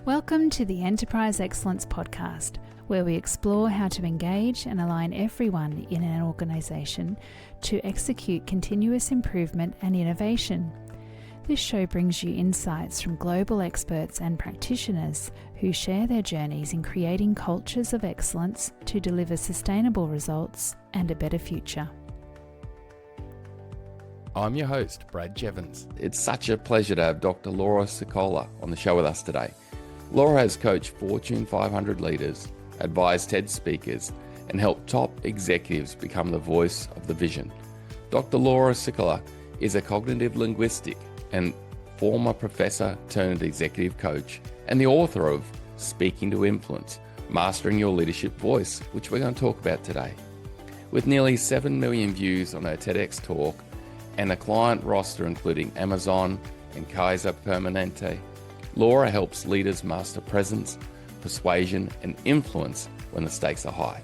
Welcome to the Enterprise Excellence Podcast, where we explore how to engage and align everyone in an organisation to execute continuous improvement and innovation. This show brings you insights from global experts and practitioners who share their journeys in creating cultures of excellence to deliver sustainable results and a better future. I'm your host, Brad Jeavons. It's such a pleasure to have Dr. Laura Sicola on the show with us today. Laura has coached Fortune 500 leaders, advised TED speakers, and helped top executives become the voice of the vision. Dr. Laura Sicola is a cognitive linguistic and former professor turned executive coach and the author of Speaking to Influence, Mastering Your Leadership Voice, which we're going to talk about today. With nearly 7 million views on her TEDx talk and a client roster including Amazon and Kaiser Permanente, Laura helps leaders master presence, persuasion, and influence when the stakes are high.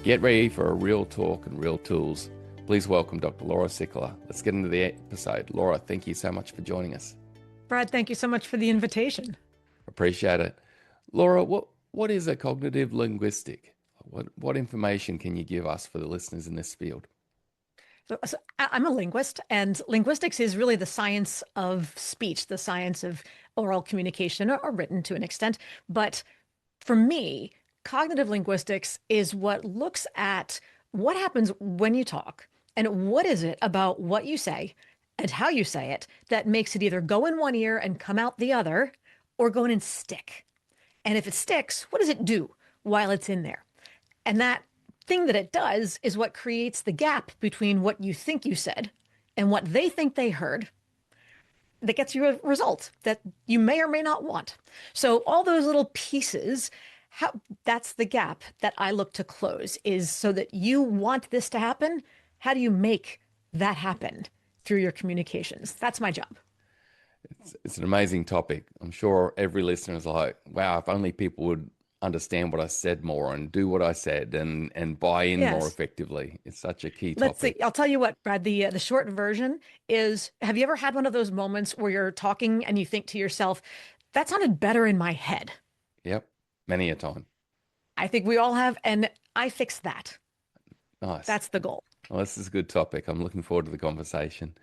Get ready for a real talk and real tools. Please welcome Dr. Laura Sicola. Let's get into the episode. Laura, thank you so much for joining us. Brad, thank you so much for the invitation. Appreciate it. Laura, what is a cognitive linguistic? What information can you give us for the listeners in this field? So I'm a linguist, and linguistics is really the science of speech, the science of oral communication, or written to an extent. But for me, cognitive linguistics is what looks at what happens when you talk and what is it about what you say and how you say it that makes it either go in one ear and come out the other or go in and stick. And if it sticks, what does it do while it's in there? And that thing that it does is what creates the gap between what you think you said and what they think they heard that gets you a result that you may or may not want. So all those little pieces, that's the gap that I look to close, is so that you want this to happen. How do you make that happen through your communications? That's my job. It's an amazing topic. I'm sure every listener is like, wow, if only people would understand what I said more and do what I said and buy in more effectively. It's such a key topic. Let's see. I'll tell you what, Brad, the short version is, have you ever had one of those moments where you're talking and you think to yourself, that sounded better in my head? Yep. Many a time. I think we all have, and I fixed that. Nice. That's the goal. Well, this is a good topic. I'm looking forward to the conversation.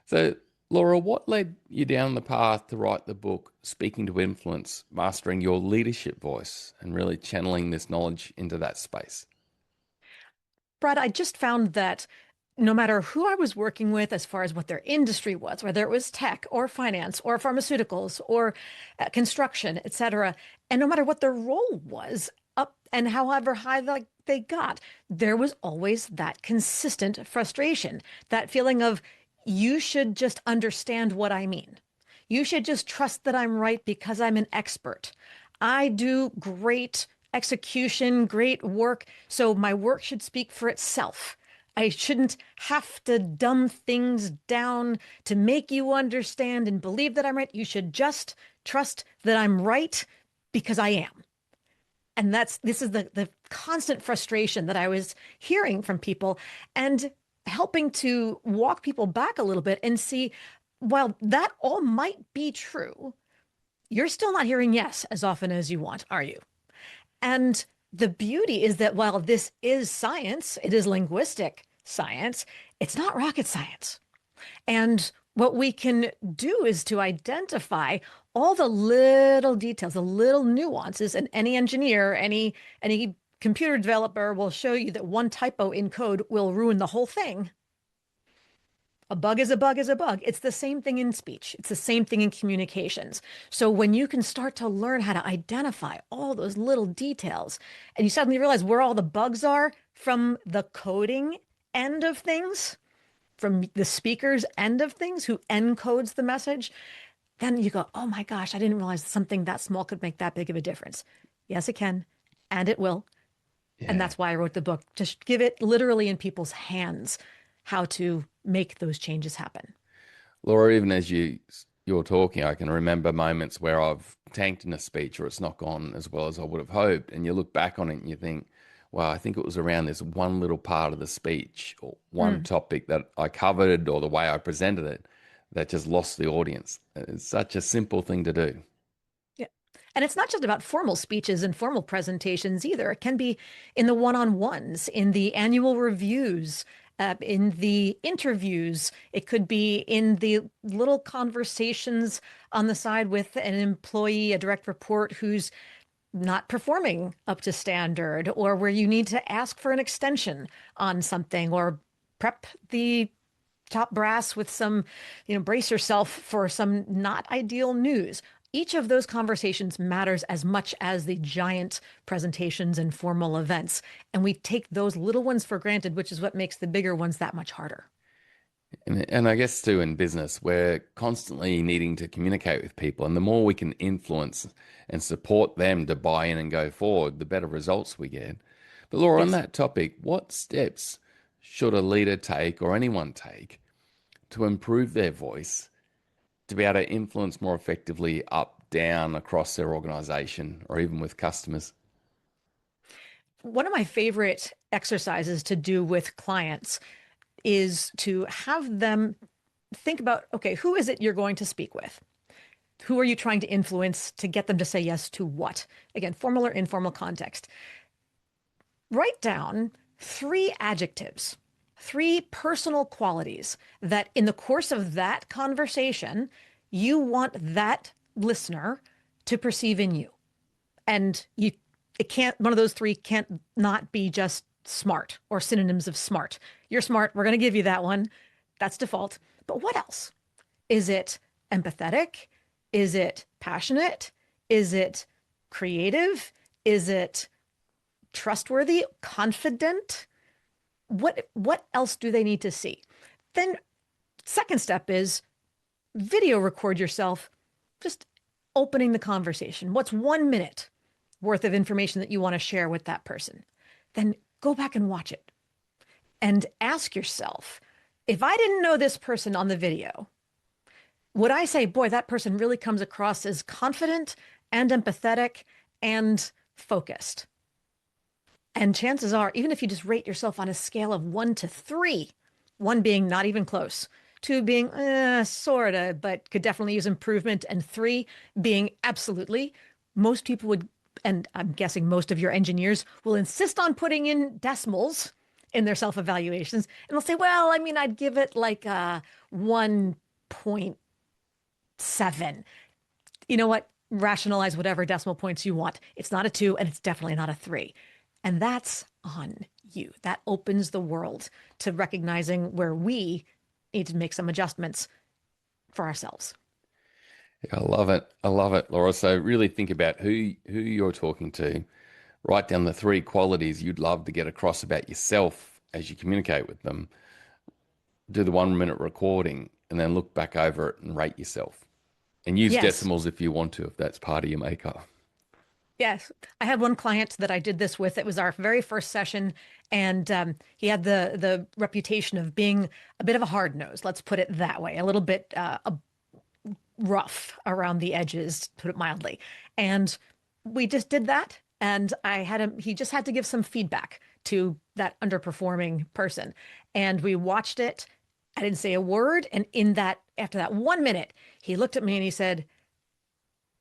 So, Laura, what led you down the path to write the book, Speaking to Influence, Mastering Your Leadership Voice, and really channeling this knowledge into that space? Brad, I just found that no matter who I was working with, as far as what their industry was, whether it was tech or finance or pharmaceuticals or construction, et cetera, and no matter what their role was, up and however high they got, there was always that consistent frustration, that feeling of, you should just understand what I mean. You should just trust that I'm right because I'm an expert. I do great execution, great work, so my work should speak for itself. I shouldn't have to dumb things down to make you understand and believe that I'm right. You should just trust that I'm right because I am. And this is the constant frustration that I was hearing from people, and helping to walk people back a little bit and see, while that all might be true, you're still not hearing yes as often as you want, are you? And the beauty is that while this is science, it is linguistic science, it's not rocket science. And what we can do is to identify all the little details, the little nuances, and any engineer, any computer developer will show you that one typo in code will ruin the whole thing. A bug is a bug is a bug. It's the same thing in speech. It's the same thing in communications. So when you can start to learn how to identify all those little details, and you suddenly realize where all the bugs are from the coding end of things, from the speaker's end of things, who encodes the message, then you go, oh my gosh, I didn't realize something that small could make that big of a difference. Yes, it can, and it will. Yeah. And that's why I wrote the book, to give it literally in people's hands how to make those changes happen. Laura, even as you're talking, I can remember moments where I've tanked in a speech or it's not gone as well as I would have hoped. And you look back on it and you think, well, I think it was around this one little part of the speech or one topic that I covered or the way I presented it that just lost the audience. It's such a simple thing to do. Yeah. And it's not just about formal speeches and formal presentations either. It can be in the one-on-ones, in the annual reviews, in the interviews. It could be in the little conversations on the side with an employee, a direct report who's not performing up to standard, or where you need to ask for an extension on something, or prep the top brass with some, brace yourself for some not ideal news. Each of those conversations matters as much as the giant presentations and formal events. And we take those little ones for granted, which is what makes the bigger ones that much harder. And I guess too in business, we're constantly needing to communicate with people. And the more we can influence and support them to buy in and go forward, the better results we get. But Laura, on Yes. that topic, what steps should a leader take or anyone take to improve their voice to be able to influence more effectively up, down, across their organization or even with customers? One of my favorite exercises to do with clients is to have them think about, okay, who is it you're going to speak with? Who are you trying to influence to get them to say yes to what? Again, formal or informal context. Write down 3 adjectives, 3 personal qualities that in the course of that conversation, you want that listener to perceive in you. And one of those 3 can't not be just smart or synonyms of smart. You're smart. We're going to give you that one. That's default. But what else? Is it empathetic? Is it passionate? Is it creative? Is it trustworthy, confident? What else do they need to see? Then second step is video record yourself just opening the conversation. What's 1 minute worth of information that you want to share with that person? Then go back and watch it and ask yourself, if I didn't know this person on the video, would I say, boy, that person really comes across as confident and empathetic and focused? And chances are, even if you just rate yourself on a scale of 1 to 3, 1 being not even close, 2 being sort of, but could definitely use improvement, and 3 being absolutely, most people would, and I'm guessing most of your engineers will insist on putting in decimals in their self-evaluations. And they'll say, well, I mean, I'd give it like a 1.7. You know what? Rationalize whatever decimal points you want. It's not a 2 and it's definitely not a 3. And that's on you. That opens the world to recognizing where we need to make some adjustments for ourselves. Yeah, I love it. I love it, Laura. So really think about who you're talking to. Write down the 3 qualities you'd love to get across about yourself as you communicate with them. Do the 1 minute recording and then look back over it and rate yourself. And use Yes. decimals if you want to, if that's part of your makeup. Yes. I had one client that I did this with. It was our very first session, and he had the reputation of being a bit of a hard nose. Let's put it that way. A little bit rough around the edges, to put it mildly. And we just did that. And he just had to give some feedback to that underperforming person. And we watched it. I didn't say a word. And after that 1 minute, he looked at me and he said,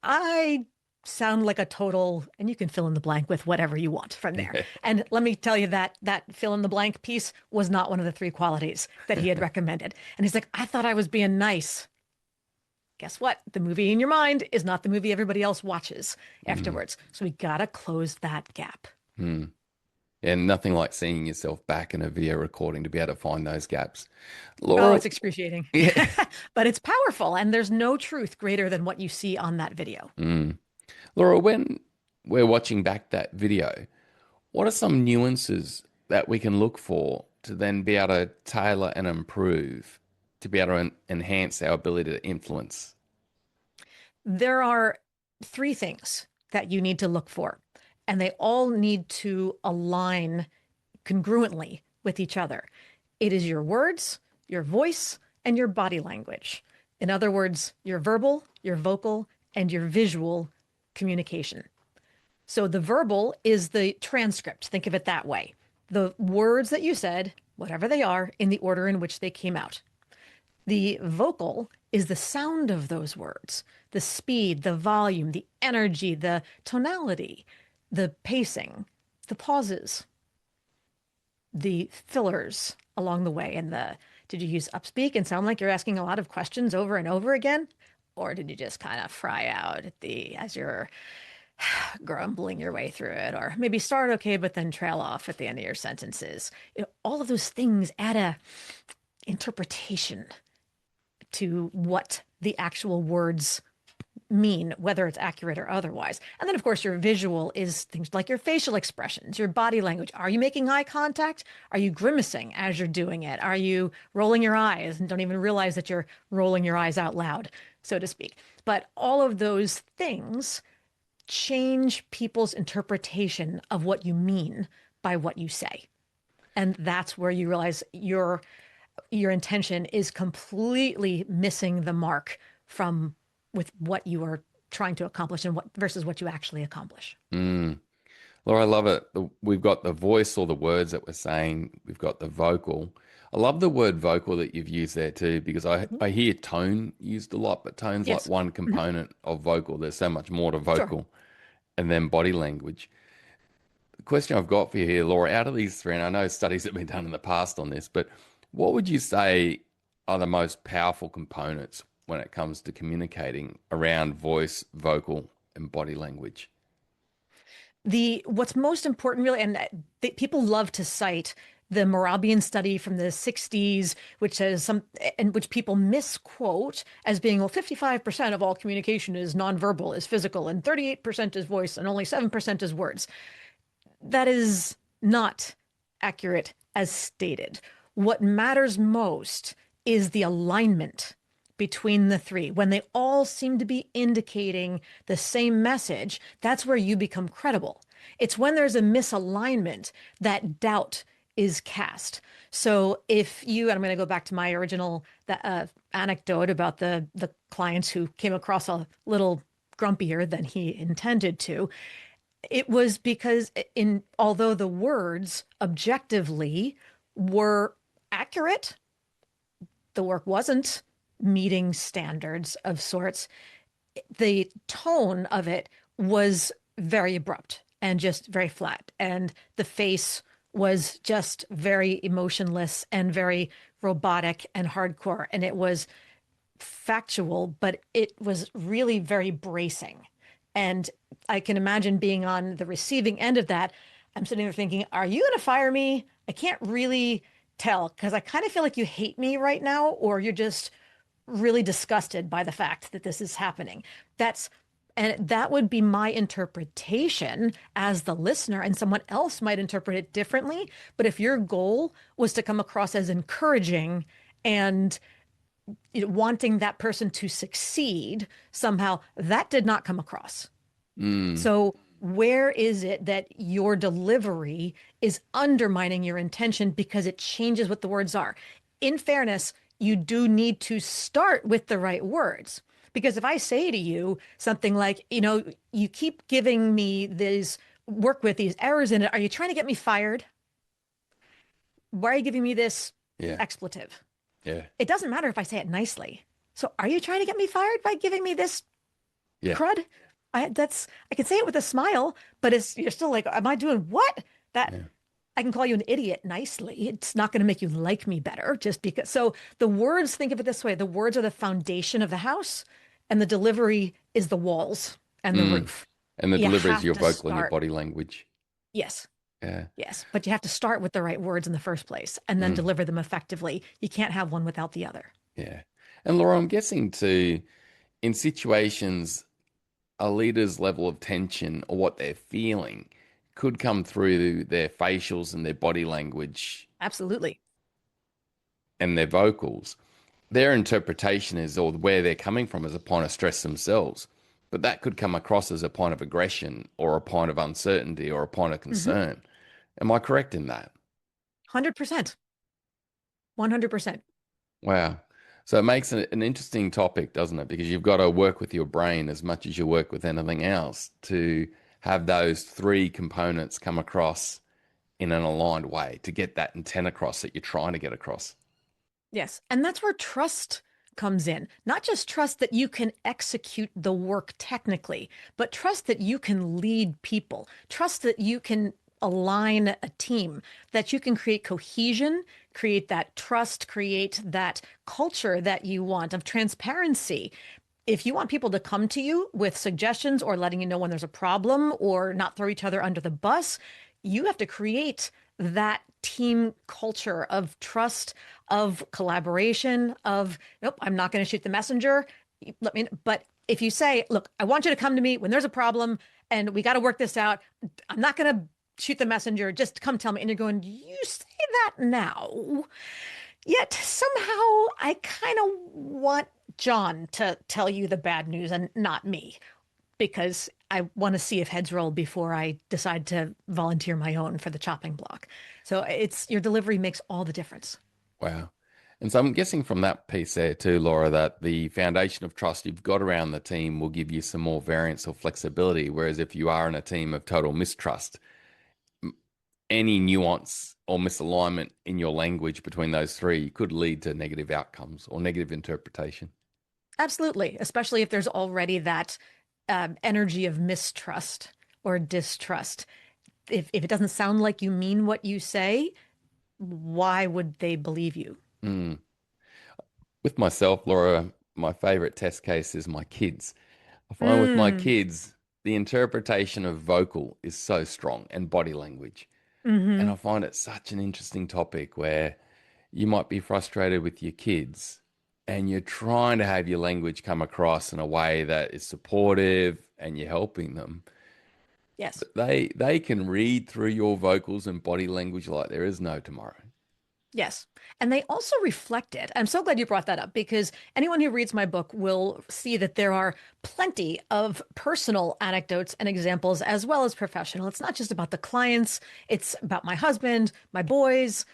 I sound like a total, and you can fill in the blank with whatever you want from there. And let me tell you that fill in the blank piece was not one of the 3 qualities that he had recommended. And he's like, I thought I was being nice. Guess what? The movie in your mind is not the movie everybody else watches afterwards. So we got to close that gap. Mm. And nothing like seeing yourself back in a video recording to be able to find those gaps. Laura, Oh, it's excruciating. Yeah. But it's powerful. And there's no truth greater than what you see on that video. Laura, when we're watching back that video, what are some nuances that we can look for to then be able to tailor and improve to be able to enhance our ability to influence? There are 3 things that you need to look for, and they all need to align congruently with each other. It is your words, your voice, and your body language. In other words, your verbal, your vocal, and your visual communication. So the verbal is the transcript. Think of it that way. The words that you said, whatever they are, in the order in which they came out. The vocal is the sound of those words, the speed, the volume, the energy, the tonality, the pacing, the pauses, the fillers along the way. And the did you use upspeak and sound like you're asking a lot of questions over and over again? Or did you just kind of fry out at the as you're grumbling your way through it, or maybe start okay, but then trail off at the end of your sentences? All of those things add a interpretation to what the actual words mean, whether it's accurate or otherwise. And then, of course, your visual is things like your facial expressions, your body language. Are you making eye contact? Are you grimacing as you're doing it? Are you rolling your eyes and don't even realize that you're rolling your eyes out loud, so to speak? But all of those things change people's interpretation of what you mean by what you say. And that's where you realize your intention is completely missing the mark from with what you are trying to accomplish and what versus what you actually accomplish. Laura, I love it. We've got the voice or the words that we're saying. We've got the vocal. I love the word vocal that you've used there too, because I hear tone used a lot, but tone's like Yes. one component of vocal. There's so much more to Sure. vocal, and then body language. The question I've got for you here, Laura, out of these three, and I know studies have been done in the past on this, but what would you say are the most powerful components when it comes to communicating around voice, vocal, and body language? The what's most important really, and people love to cite the Morabian study from the 60s, which says and which people misquote as being, well, 55% of all communication is nonverbal, is physical, and 38% is voice, and only 7% is words. That is not accurate as stated. What matters most is the alignment between the three. When they all seem to be indicating the same message, that's where you become credible. It's when there's a misalignment that doubt is cast. So if you, and I'm going to go back to my original anecdote about the clients who came across a little grumpier than he intended to, it was because although the words objectively were accurate, the work wasn't meeting standards of sorts. The tone of it was very abrupt and just very flat. And the face was just very emotionless and very robotic and hardcore. And it was factual, but it was really very bracing. And I can imagine being on the receiving end of that. I'm sitting there thinking, are you going to fire me? I can't really tell because I kind of feel like you hate me right now, or you're just really disgusted by the fact that this is happening. And that would be my interpretation as the listener, and someone else might interpret it differently. But if your goal was to come across as encouraging and wanting that person to succeed somehow, that did not come across. So where is it that your delivery is undermining your intention because it changes what the words are? In fairness, you do need to start with the right words. Because if I say to you something like, you keep giving me these work with these errors in it, are you trying to get me fired? Why are you giving me this Yeah, expletive? yeah, It doesn't matter if I say it nicely. So are you trying to get me fired by giving me this yeah, crud? I can say it with a smile, but you're still like, am I doing what? That yeah. I can call you an idiot nicely. It's not going to make you like me better just because. So the words, think of it this way: the words are the foundation of the house, and the delivery is the walls and the Mm. roof. And the You delivery is have your to vocal and your start. body language. Yes, Yeah. yes, but you have to start with the right words in the first place and then Mm. deliver them effectively. You can't have one without the other. Yeah. And Laura, I'm guessing too, in situations, a leader's level of tension or what they're feeling could come through their facials and their body language Absolutely. and their vocals. Their interpretation is, or where they're coming from, is a point of stress themselves. But that could come across as a point of aggression or a point of uncertainty or a point of Mm-hmm. concern. Am I correct in that? 100%. 100%. Wow. So it makes an interesting topic, doesn't it? Because you've got to work with your brain as much as you work with anything else to have those three components come across in an aligned way to get that intent across that you're trying to get across. Yes. And that's where trust comes in. Not just trust that you can execute the work technically, but trust that you can lead people, trust that you can align a team, that you can create cohesion, create that trust, create that culture that you want of transparency. If you want people to come to you with suggestions or letting you know when there's a problem or not throw each other under the bus, you have to create that team culture of trust, of collaboration, of, nope, I'm not going to shoot the messenger. Let me, but if you say, look, I want you to come to me when there's a problem and we got to work this out, I'm not going to shoot the messenger, just come tell me. And you're going, you say that now. Yet somehow I kind of want John to tell you the bad news and not me, because I want to see if heads roll before I decide to volunteer my own for the chopping block. So it's your delivery makes all the difference. Wow. And so I'm guessing from that piece there too, Laura, that the foundation of trust you've got around the team will give you some more variance or flexibility. Whereas if you are in a team of total mistrust, any nuance or misalignment in your language between those three could lead to negative outcomes or negative interpretation. Absolutely, especially if there's already that energy of mistrust or distrust. If it doesn't sound like you mean what you say, why would they believe you? Mm. With myself, Laura, my favorite test case is my kids. I find with my Mm. kids, the interpretation of vocal is so strong and body language. And Hmm. I find it such an interesting topic where you might be frustrated with your kids and you're trying to have your language come across in a way that is supportive and you're helping them. Yes. But they can read through your vocals and body language like there is no tomorrow. Yes. And they also reflect it. I'm so glad you brought that up because anyone who reads my book will see that there are plenty of personal anecdotes and examples as well as professional. It's not just about the clients, it's about my husband, my boys.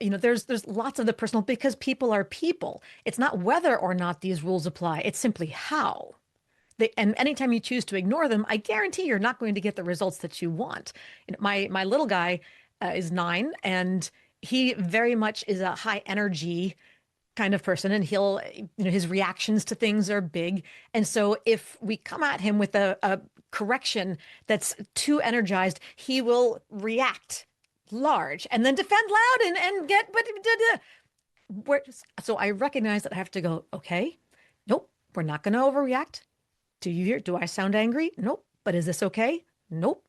There's lots of the personal because people are people. It's not whether or not these rules apply, it's simply how. And anytime you choose to ignore them, I guarantee you're not going to get the results that you want. My little guy is 9, and he very much is a high energy kind of person, and his reactions to things are big. And so if we come at him with a correction that's too energized, he will react large and then defend loud and get, so I recognize that I have to go, okay, nope, we're not going to overreact. Do I sound angry? Nope. But is this okay? Nope.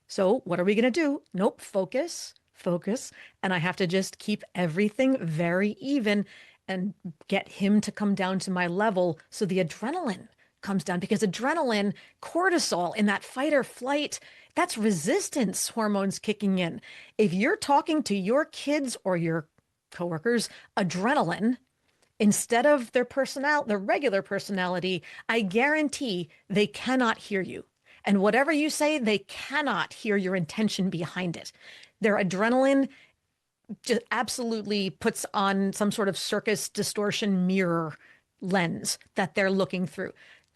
So what are we going to do? Nope. Focus, focus. And I have to just keep everything very even and get him to come down to my level so the adrenaline comes down because adrenaline, cortisol in that fight or flight, that's resistance hormones kicking in. If you're talking to your kids or your coworkers, adrenaline instead of their regular personality, I guarantee they cannot hear you. And whatever you say, they cannot hear your intention behind it. Their adrenaline just absolutely puts on some sort of circus distortion mirror lens that they're looking through.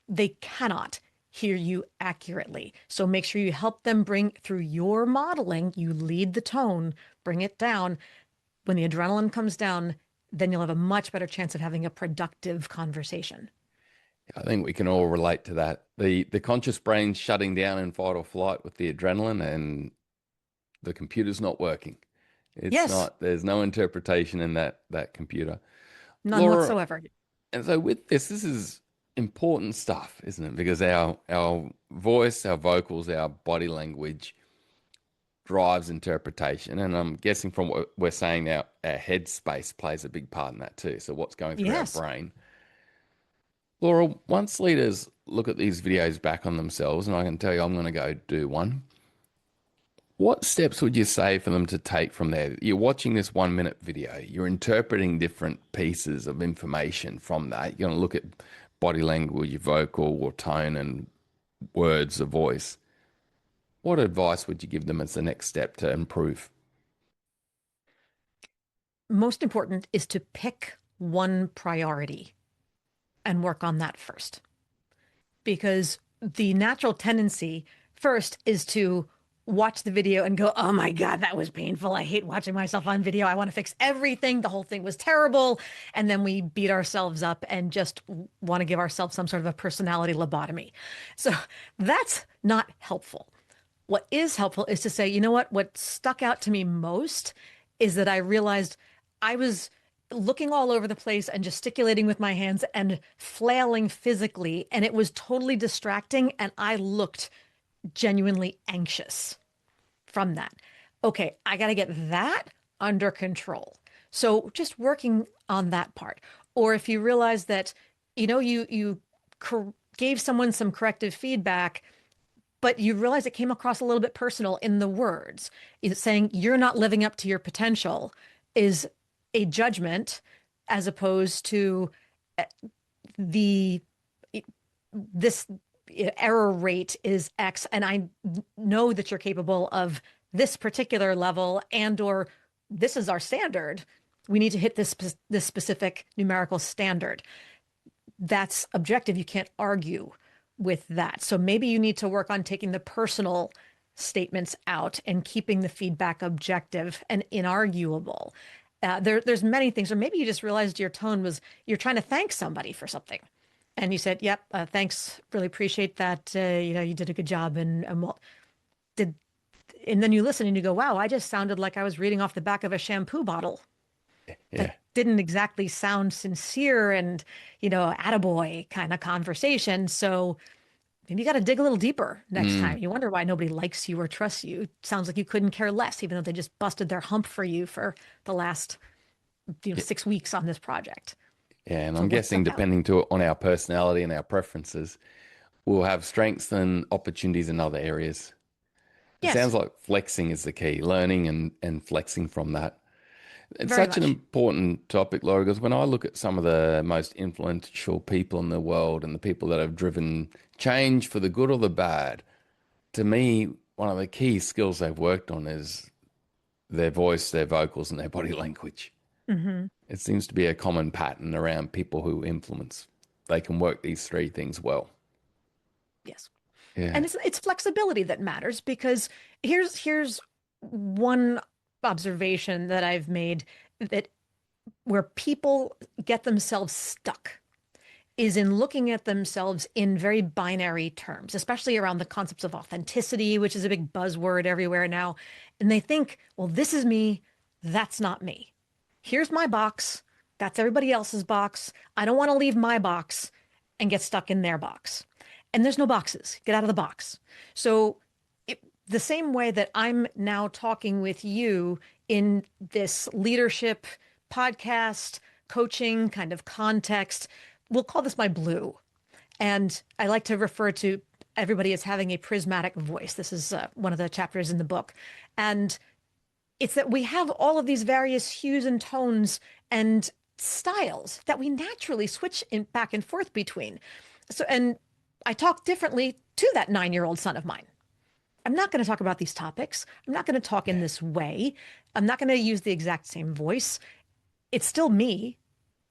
They cannot hear you accurately. So make sure you help them bring through your modeling, you lead the tone, bring it down. When the adrenaline comes down, then you'll have a much better chance of having a productive conversation. I think we can all relate to that. The conscious brain shutting down in fight or flight with the adrenaline and the computer's not working. It's Yes, not, there's no interpretation in that computer. none Laura, whatsoever. and so with this is important stuff, isn't it? Because our voice, our vocals, our body language drives interpretation. And I'm guessing from what we're saying now, our head space plays a big part in that too. So what's going through our Yes. brain. Laura, once leaders look at these videos back on themselves, and I can tell you I'm going to go do one, what steps would you say for them to take from there? You're watching this 1 minute video, you're interpreting different pieces of information from that. You're going to look at body language, vocal or tone, and words of voice. What advice would you give them as the next step to improve? Most important is to pick one priority and work on that first. Because the natural tendency first is to watch the video and go, oh my God, that was painful. I hate watching myself on video. I want to fix everything. The whole thing was terrible. And then we beat ourselves up and just want to give ourselves some sort of a personality lobotomy. So that's not helpful. What is helpful is to say, you know what stuck out to me most is that I realized I was looking all over the place and gesticulating with my hands and flailing physically, and it was totally distracting. And I looked genuinely anxious from that. Okay, I got to get that under control. So just working on that part. Or if you realize that, you gave someone some corrective feedback, but you realize it came across a little bit personal in the words. It's saying you're not living up to your potential is a judgment as opposed to the this error rate is X, and I know that you're capable of this particular level, and or this is our standard. We need to hit this specific numerical standard. That's objective. You can't argue with that. So maybe you need to work on taking the personal statements out and keeping the feedback objective and inarguable. There's many things, or maybe you just realized your tone was you're trying to thank somebody for something. And you said, yep, thanks, really appreciate that. You did a good job. And then you listen and you go, wow, I just sounded like I was reading off the back of a shampoo bottle. Yeah. That didn't exactly sound sincere and, attaboy kind of conversation. So maybe you got to dig a little deeper next time. You wonder why nobody likes you or trusts you. It sounds like you couldn't care less, even though they just busted their hump for you for the last 6 weeks on this project. Yeah, and So I'm what guessing stuck out? depending on our personality and our preferences, we'll have strengths and opportunities in other areas. It Yes, sounds like flexing is the key, learning and flexing from that. It's very such an much. important topic, Laura, because when I look at some of the most influential people in the world and the people that have driven change for the good or the bad, to me, one of the key skills they've worked on is their voice, their vocals, and their body language. Hmm. It seems to be a common pattern around people who influence. They can work these three things well. Yes. Yeah. And it's flexibility that matters because here's one observation that I've made that where people get themselves stuck is in looking at themselves in very binary terms, especially around the concepts of authenticity, which is a big buzzword everywhere now. And they think, well, this is me, that's not me. Here's my box, that's everybody else's box. I don't want to leave my box and get stuck in their box. And there's no boxes. Get out of the box. So the same way that I'm now talking with you in this leadership podcast, coaching kind of context, we'll call this my blue. And I like to refer to everybody as having a prismatic voice. This is one of the chapters in the book. And it's that we have all of these various hues and tones and styles that we naturally switch back and forth between. So, and I talk differently to that 9-year-old son of mine. I'm not going to talk about these topics. I'm not going to talk in Yeah. this way. I'm not going to use the exact same voice. It's still me.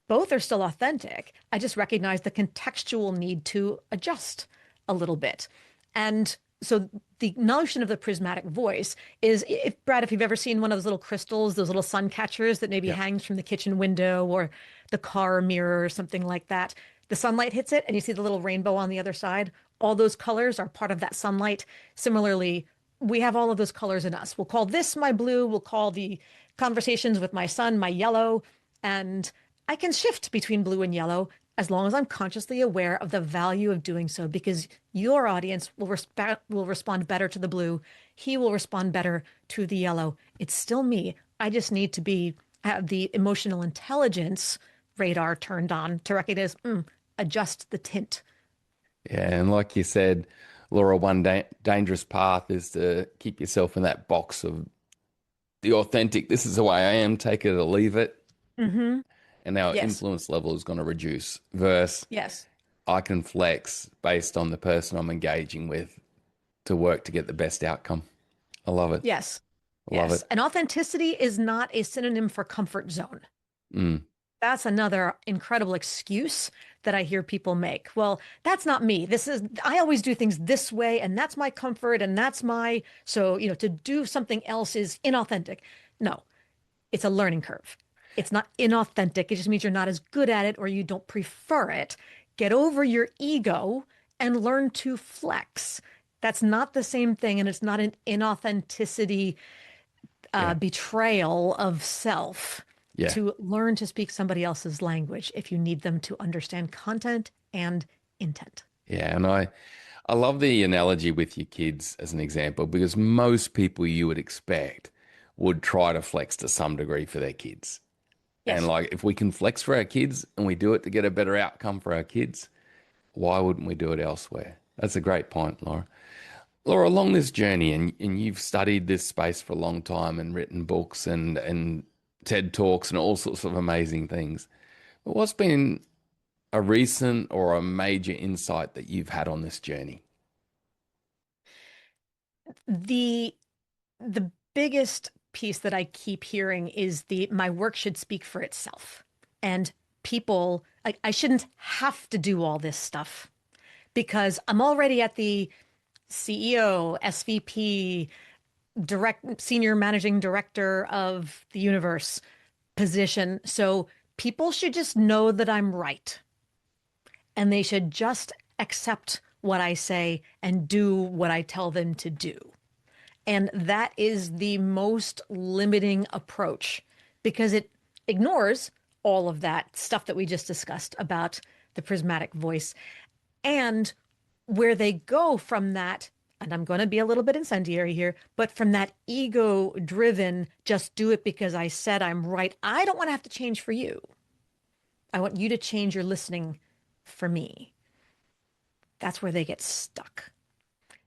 Both are still authentic. I just recognize the contextual need to adjust a little bit. And so the notion of the prismatic voice is, if Brad, if you've ever seen one of those little crystals, those little sun catchers that maybe Yeah. hangs from the kitchen window or the car mirror or something like that, the sunlight hits it and you see the little rainbow on the other side. All those colors are part of that sunlight. Similarly, we have all of those colors in us. We'll call this my blue. We'll call the conversations with my son my yellow. And I can shift between blue and yellow as long as I'm consciously aware of the value of doing so, because your audience will respond better to the blue. He will respond better to the yellow. It's still me. I just need to have the emotional intelligence radar turned on to recognize, adjust the tint. Yeah. And like you said, Laura, one dangerous path is to keep yourself in that box of the authentic, this is the way I am, take it or leave it. Mm-hmm. And our Yes. influence level is going to reduce versus Yes. I can flex based on the person I'm engaging with to work to get the best outcome. I love it. Yes. I love Yes. it. And authenticity is not a synonym for comfort zone. Mm. That's another incredible excuse that I hear people make. Well, that's not me. I always do things this way, and that's my comfort, and so, to do something else is inauthentic. No, it's a learning curve. It's not inauthentic. It just means you're not as good at it or you don't prefer it. Get over your ego and learn to flex. That's not the same thing, and it's not an inauthenticity Yeah. betrayal of self Yeah. to learn to speak somebody else's language if you need them to understand content and intent. Yeah. And I love the analogy with your kids as an example because most people you would expect would try to flex to some degree for their kids. And Yes. like if we can flex for our kids and we do it to get a better outcome for our kids, why wouldn't we do it elsewhere? That's a great point, Laura. Laura, along this journey, and you've studied this space for a long time and written books and TED Talks and all sorts of amazing things. But what's been a recent or a major insight that you've had on this journey? The the biggest piece that I keep hearing is the my work should speak for itself. And people, I shouldn't have to do all this stuff because I'm already at the CEO, SVP, senior managing director of the universe position. So people should just know that I'm right. And they should just accept what I say and do what I tell them to do. And that is the most limiting approach because it ignores all of that stuff that we just discussed about the prismatic voice. And where they go from that, and I'm going to be a little bit incendiary here, but from that ego driven, just do it because I said I'm right. I don't want to have to change for you. I want you to change your listening for me. That's where they get stuck.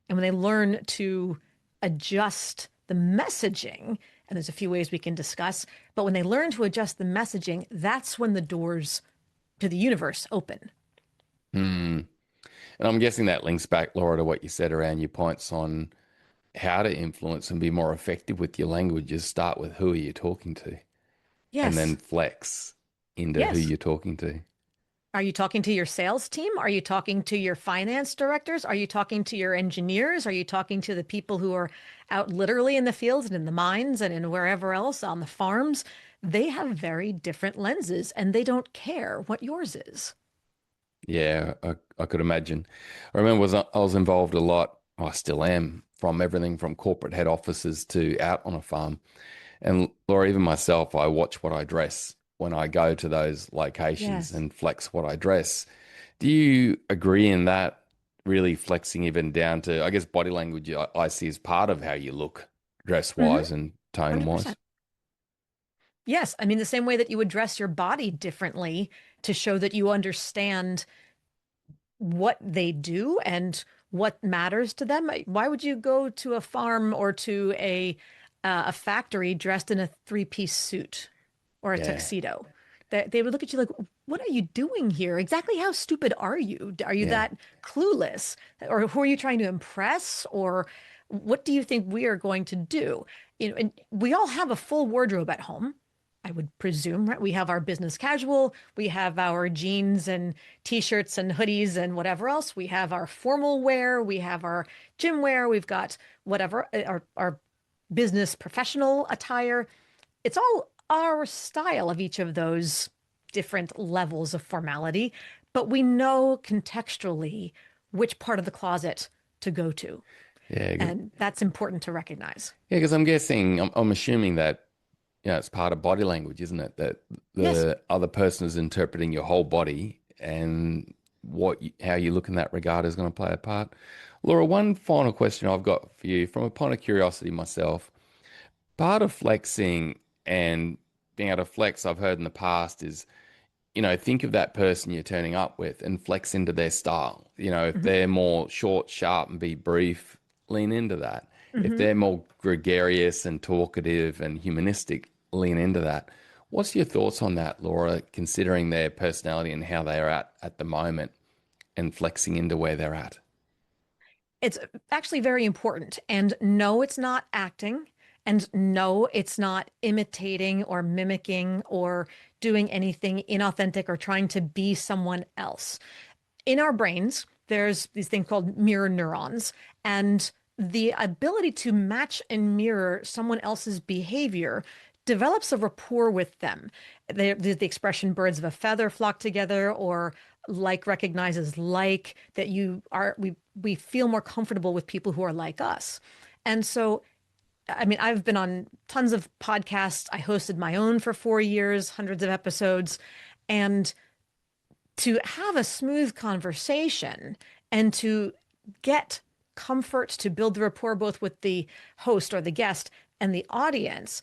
And when they learn to adjust the messaging, and there's a few ways we can discuss, but when they learn to adjust the messaging, that's when the doors to the universe open. Hmm. And I'm guessing that links back, Laura, to what you said around your points on how to influence and be more effective with your language. Is start with who are you talking to and Yes. then flex into who Yes. you're talking to. Are you talking to your sales team? Are you talking to your finance directors? Are you talking to your engineers? Are you talking to the people who are out literally in the fields and in the mines and in wherever else on the farms? They have very different lenses and they don't care what yours is. Yeah, I could imagine. I remember I was involved a lot, I still am, from everything from corporate head offices to out on a farm. And Laura, even myself, I watch what I dress when I go to those locations Yes. and flex what I dress. Do you agree in that really flexing even down to, I guess, body language I see as part of how you look dress Mm-hmm. wise and tone wise? 100%. Yes. I mean, the same way that you would dress your body differently to show that you understand what they do and what matters to them. Why would you go to a farm or to a factory dressed in a three-piece suit or a Yeah, tuxedo? They would look at you like, "What are you doing here? Exactly how stupid are you? Are you yeah, that clueless? Or who are you trying to impress? Or what do you think we are going to do?" And we all have a full wardrobe at home. I would presume, right? We have our business casual, we have our jeans and t-shirts and hoodies and whatever else. We have our formal wear, we have our gym wear, we've got whatever, our business professional attire. It's all our style of each of those different levels of formality, but we know contextually which part of the closet to go to. yeah. And that's important to recognize. Yeah, because I'm guessing, I'm assuming that, it's part of body language, isn't it? That Yes. the other person is interpreting your whole body and how you look in that regard is going to play a part. Laura, one final question I've got for you from a point of curiosity myself. Part of flexing and being able to flex, I've heard in the past is, think of that person you're turning up with and flex into their style. If Hmm. they're more short, sharp, and be brief, lean into that. If Hmm. they're more gregarious and talkative and humanistic, lean into that. What's your thoughts on that, Laura, considering their personality and how they are at the moment and flexing into where they're at? It's actually very important. And no, it's not acting. And no, it's not imitating or mimicking or doing anything inauthentic or trying to be someone else. In our brains, there's these things called mirror neurons, and the ability to match and mirror someone else's behavior develops a rapport with them. The expression birds of a feather flock together, or like recognizes like, that we feel more comfortable with people who are like us. And so I mean, I've been on tons of podcasts. I hosted my own for 4 years, hundreds of episodes. And to have a smooth conversation and to get comfort, to build the rapport both with the host or the guest and the audience,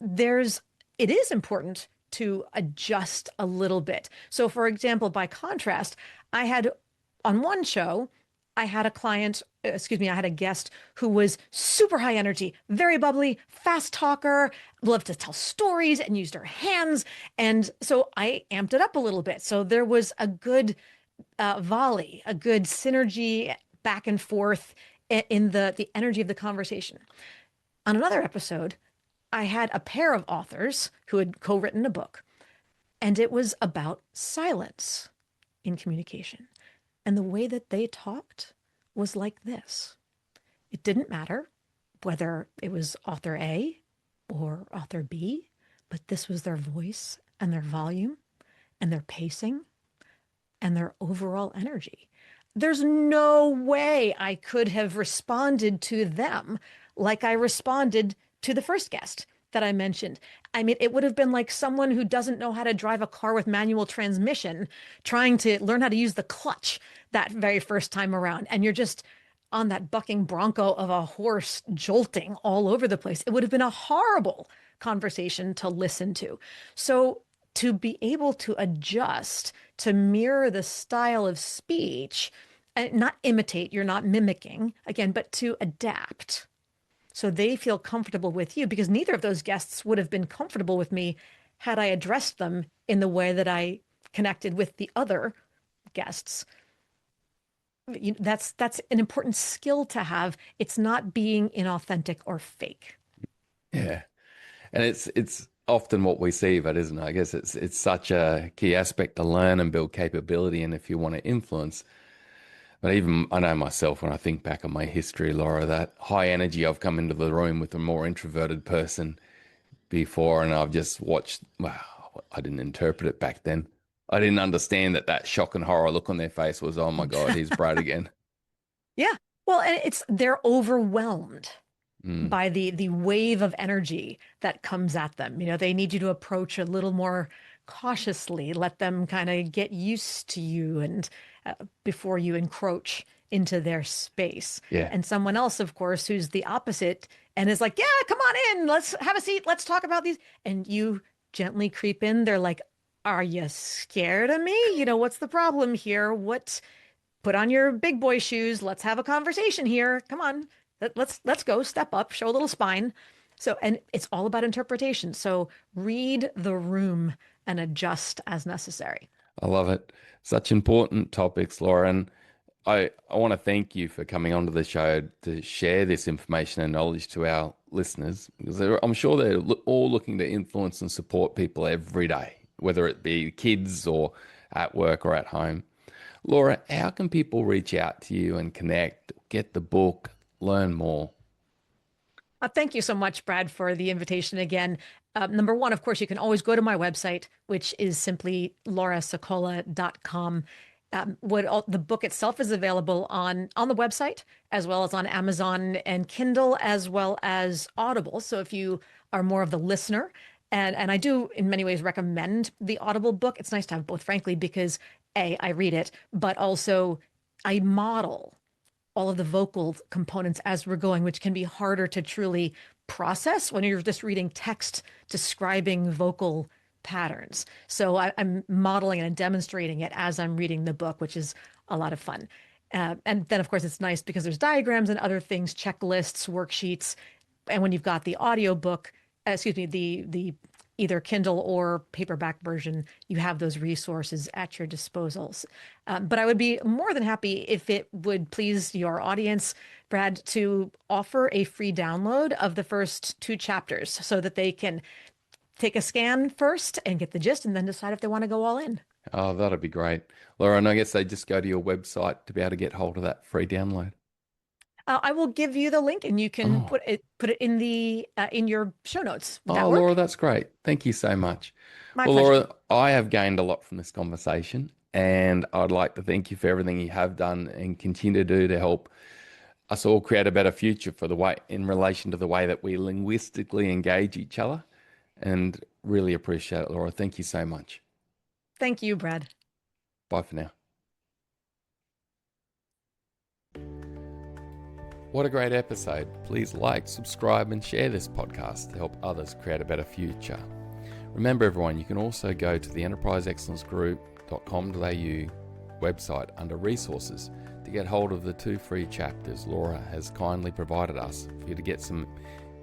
it is important to adjust a little bit. So, for example, by contrast, I had on one show, I had a client, excuse me, I had a guest who was super high energy, very bubbly, fast talker, loved to tell stories and used her hands. And so I amped it up a little bit. So there was a good volley, a good synergy back and forth in the energy of the conversation. On another episode, I had a pair of authors who had co-written a book, and it was about silence in communication. And the way that they talked was like this. It didn't matter whether it was author A or author B, but this was their voice and their volume and their pacing and their overall energy. There's no way I could have responded to them like I responded to the first guest that I mentioned. I mean, it would have been like someone who doesn't know how to drive a car with manual transmission trying to learn how to use the clutch that very first time around. And you're just on that bucking bronco of a horse jolting all over the place. It would have been a horrible conversation to listen to. So to be able to adjust to mirror the style of speech and not imitate, you're not mimicking again, but to adapt so they feel comfortable with you, because neither of those guests would have been comfortable with me had I addressed them in the way that I connected with the other guests. That's an important skill to have. It's not being inauthentic or fake. Yeah. And it's often what we see, but isn't it? I guess it's such a key aspect to learn and build capability. And if you want to influence, but even I know myself when I think back on my history, Laura, that high energy, I've come into the room with a more introverted person before, and I've just watched, wow, I didn't interpret it back then. I didn't understand that shock and horror look on their face was, oh my God, he's Brad again. Yeah. Well, and they're overwhelmed Mm, by the wave of energy that comes at them. They need you to approach a little more cautiously, let them kind of get used to you and before you encroach into their space. yeah. And someone else, of course, who's the opposite and is like, yeah, come on in, let's have a seat, let's talk about these. And you gently creep in. They're like, are you scared of me? What's the problem here? Put on your big boy shoes. Let's have a conversation here. Come on. Let's go, step up, show a little spine. So, and it's all about interpretation. So read the room and adjust as necessary. I love it. Such important topics, Laura. And I want to thank you for coming onto the show to share this information and knowledge to our listeners, because I'm sure they're all looking to influence and support people every day, whether it be kids or at work or at home. Laura, how can people reach out to you and connect, get the book, learn more? Thank you so much, Brad, for the invitation again. Number one, of course, you can always go to my website, which is simply laurasicola.com. The book itself is available on the website, as well as on Amazon and Kindle, as well as Audible. So if you are more of the listener, and I do in many ways recommend the Audible book. It's nice to have both, frankly, because A, I read it, but also I model all of the vocal components as we're going, which can be harder to truly process when you're just reading text describing vocal patterns. So I'm modeling and demonstrating it as I'm reading the book, which is a lot of fun. And then, of course, it's nice because there's diagrams and other things, checklists, worksheets. And when you've got the audio book, excuse me, the either Kindle or paperback version, you have those resources at your disposals. But I would be more than happy if it would please your audience, Brad, to offer a free download of the first 2 chapters so that they can take a scan first and get the gist and then decide if they want to go all in. Oh, that'd be great. Laura, and I guess they just go to your website to be able to get hold of that free download. I will give you the link and you can Oh, put it in the in your show notes. Would that oh, work? Laura, that's great. Thank you so much. My Well, pleasure. Laura, I have gained a lot from this conversation, and I'd like to thank you for everything you have done and continue to do to help us all create a better future for the way in relation to the way that we linguistically engage each other. And really appreciate it, Laura. Thank you so much. Thank you, Brad. Bye for now. What a great episode. Please like, subscribe, and share this podcast to help others create a better future. Remember, everyone, you can also go to the enterpriseexcellencegroup.com.au website under resources to get hold of the 2 free chapters Laura has kindly provided us for you to get some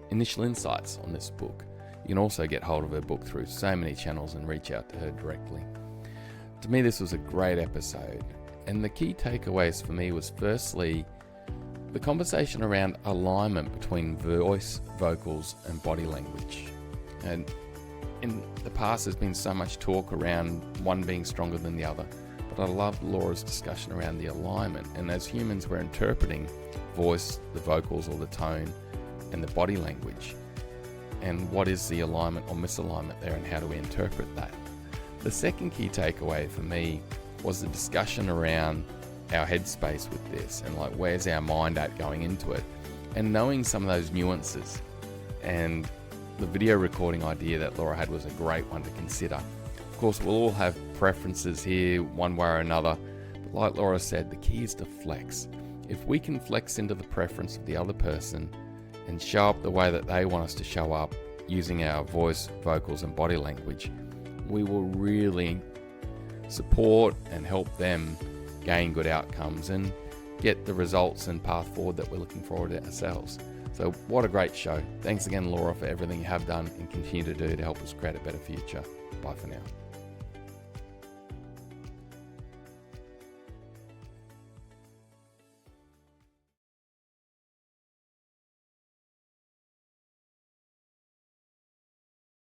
initial insights on this book. You can also get hold of her book through so many channels and reach out to her directly. To me, this was a great episode, and the key takeaways for me was firstly, the conversation around alignment between voice, vocals, and body language. And in the past, there's been so much talk around one being stronger than the other, but I love Laura's discussion around the alignment. And as humans, we're interpreting voice, the vocals, or the tone, and the body language. And what is the alignment or misalignment there, and how do we interpret that? The second key takeaway for me was the discussion around our headspace with this, and like where's our mind at going into it, and knowing some of those nuances. And the video recording idea that Laura had was a great one to consider. Of course, we'll all have preferences here one way or another, but like Laura said, the key is to flex. If we can flex into the preference of the other person and show up the way that they want us to show up using our voice, vocals, and body language, we will really support and help them gain good outcomes and get the results and path forward that we're looking forward to ourselves. So what a great show. Thanks again, Laura, for everything you have done and continue to do to help us create a better future. Bye for now.